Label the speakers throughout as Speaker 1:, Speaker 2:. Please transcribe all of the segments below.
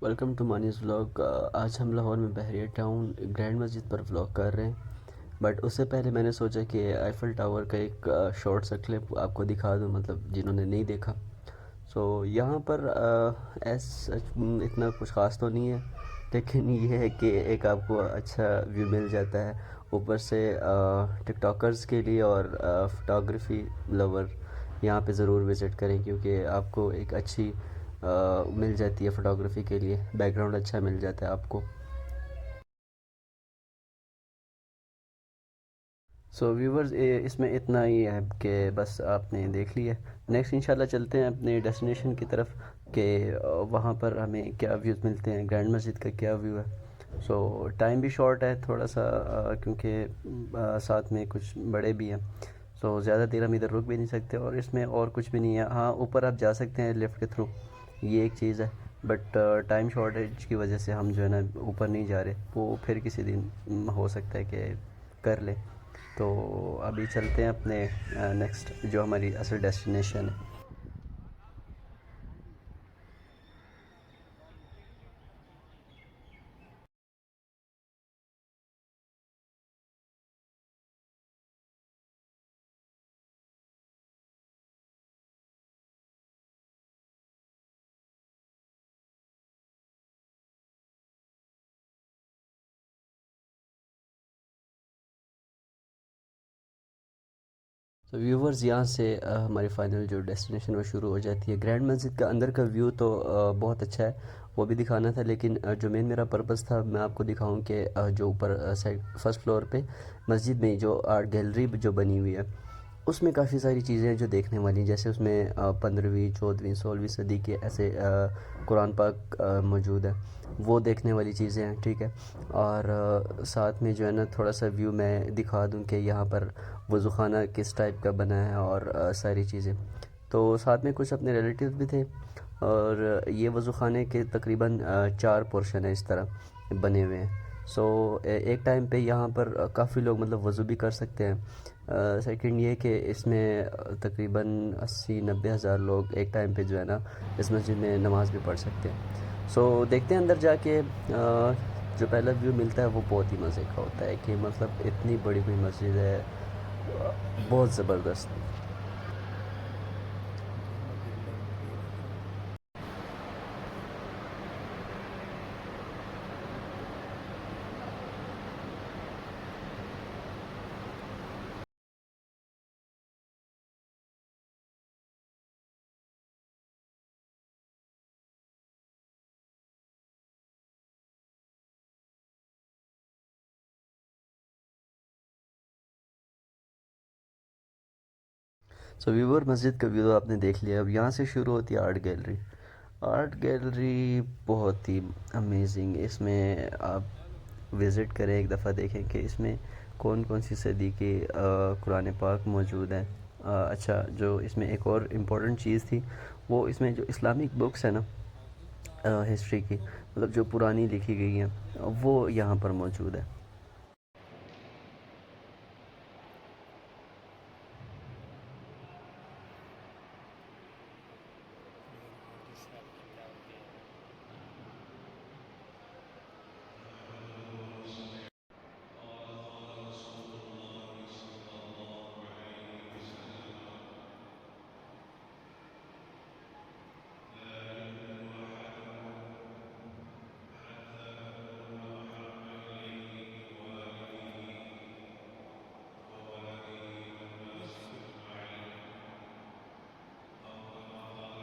Speaker 1: Welcome to मानीज vlog. आज हम लाहौर में बहरिया टाउन ग्रैंड मस्जिद पर व्लॉग कर रहे हैं। बट उससे पहले मैंने सोचा कि आईफल टावर का एक शॉर्ट सा क्लिप आपको दिखा दूं, मतलब जिन्होंने नहीं देखा। यहाँ पर इतना कुछ ख़ास तो नहीं है, लेकिन ये है कि एक आपको अच्छा व्यू मिल जाता है ऊपर से। टिकटॉकर्स के लिए और फोटोग्राफी लवर यहाँ पे ज़रूर विज़िट करें, क्योंकि आपको एक अच्छी मिल जाती है फ़ोटोग्राफी के लिए, बैकग्राउंड अच्छा मिल जाता है आपको। व्यूवर्स, इसमें इतना ही है कि बस आपने देख लिया। नेक्स्ट इंशाल्लाह चलते हैं अपने डेस्टिनेशन की तरफ कि वहाँ पर हमें क्या व्यूज़ मिलते हैं, ग्रैंड मस्जिद का क्या व्यू है। टाइम भी शॉर्ट है थोड़ा सा, क्योंकि साथ में कुछ बड़े भी हैं। ज़्यादा देर हम इधर रुक भी नहीं सकते और इसमें और कुछ भी नहीं है। हाँ, ऊपर आप जा सकते हैं लिफ्ट के थ्रू, ये एक चीज़ है। बट टाइम शॉर्टेज की वजह से हम जो है ना ऊपर नहीं जा रहे। वो फिर किसी दिन हो सकता है कि कर लें। तो अभी चलते हैं अपने नेक्स्ट जो हमारी असल डेस्टिनेशन है। व्यूवर्स, यहाँ से हमारी फ़ाइनल जो डेस्टिनेशन वो शुरू हो जाती है। ग्रैंड मस्जिद का अंदर का व्यू तो बहुत अच्छा है, वो भी दिखाना था। लेकिन जो मेन मेरा पर्पज़ था, मैं आपको दिखाऊं कि जो ऊपर साइड फर्स्ट फ्लोर पे मस्जिद में जो आर्ट गैलरी जो बनी हुई है, उसमें काफ़ी सारी चीज़ें हैं जो देखने वाली हैं। जैसे उसमें 15वीं 14वीं 16वीं सदी के ऐसे कुरान पाक मौजूद है, वो देखने वाली चीज़ें हैं, ठीक है। और साथ में जो है ना थोड़ा सा व्यू मैं दिखा दूं कि यहाँ पर वज़ू ख़ाना किस टाइप का बना है और सारी चीज़ें। तो साथ में कुछ अपने रिलेटिव भी थे। और ये वज़ू ख़ाने के तकरीबन 4 पोर्शन है इस तरह बने हुए हैं। एक टाइम पे यहाँ पर काफ़ी लोग मतलब वज़ू भी कर सकते हैं। सेकंड ये कि इसमें तकरीबन 80-90 हज़ार लोग एक टाइम पे जो है ना इस मस्जिद में नमाज़ भी पढ़ सकते हैं। देखते हैं अंदर जाके। जो पहला व्यू मिलता है वो बहुत ही मज़े का होता है कि मतलब इतनी बड़ी हुई मस्जिद है, बहुत ज़बरदस्त। व्यूवर, मस्जिद का व्यू तो आपने देख लिया। अब यहाँ से शुरू होती है आर्ट गैलरी। आर्ट गैलरी बहुत ही अमेजिंग। इसमें आप विज़िट करें एक दफ़ा, देखें कि इसमें कौन कौन सी सदी के कुरान पाक मौजूद हैं। अच्छा, जो इसमें एक और इम्पोर्टेंट चीज़ थी, वो इसमें जो इस्लामिक बुक्स है ना, हिस्ट्री की, मतलब जो पुरानी लिखी गई हैं, वो यहाँ पर मौजूद है।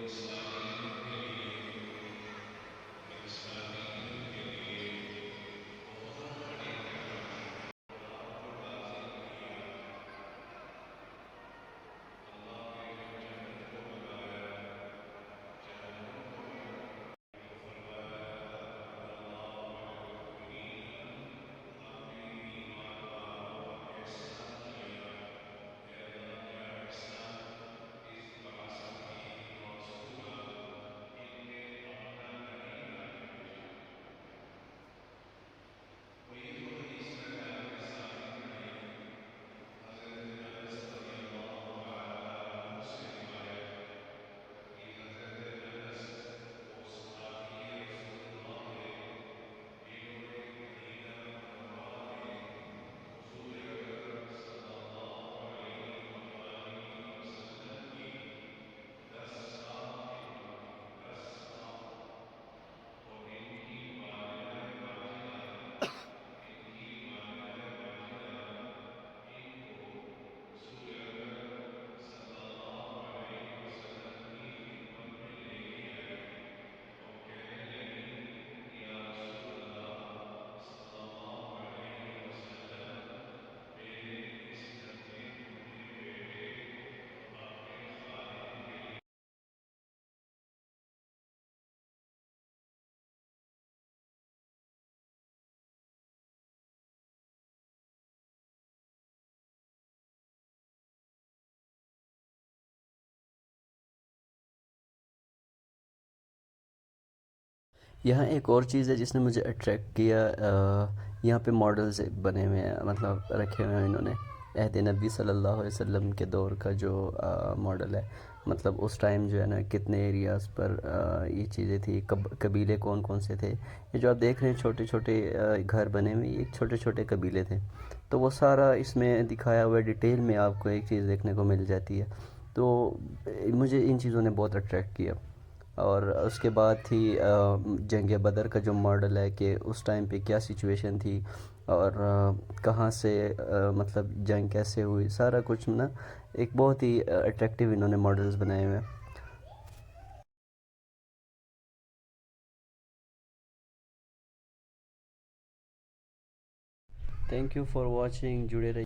Speaker 2: इंसानियत के लिए, इंसानियत के लिए बहुत बड़ी नेमत थी। कुरान को नाजिल किया, अल्लाह ने जब जन्नत को बनाया, जहन्नम को बनाया, तो फरमाया
Speaker 1: यहाँ एक और चीज़ है जिसने मुझे अट्रैक्ट किया। यहाँ पे मॉडल्स बने हुए हैं, मतलब रखे हुए हैं इन्होंने अहद नबी सल्लल्लाहु अलैहि वसल्लम के दौर का जो मॉडल है। मतलब उस टाइम जो है ना कितने एरियाज़ पर ये चीज़ें थी, कबीले कौन कौन से थे। ये जो आप देख रहे हैं छोटे छोटे घर बने हुए, ये छोटे छोटे कबीले थे। तो वो सारा इसमें दिखाया हुआ है, डिटेल में आपको एक चीज़ देखने को मिल जाती है। तो मुझे इन चीज़ों ने बहुत अट्रैक्ट किया। और उसके बाद थी जंग बदर का जो मॉडल है कि उस टाइम पे क्या सिचुएशन थी और कहाँ से मतलब जंग कैसे हुई, सारा कुछ ना एक बहुत ही अट्रैक्टिव इन्होंने मॉडल्स बनाए हुए हैं। थैंक यू फॉर वॉचिंग, जुड़े रहिए।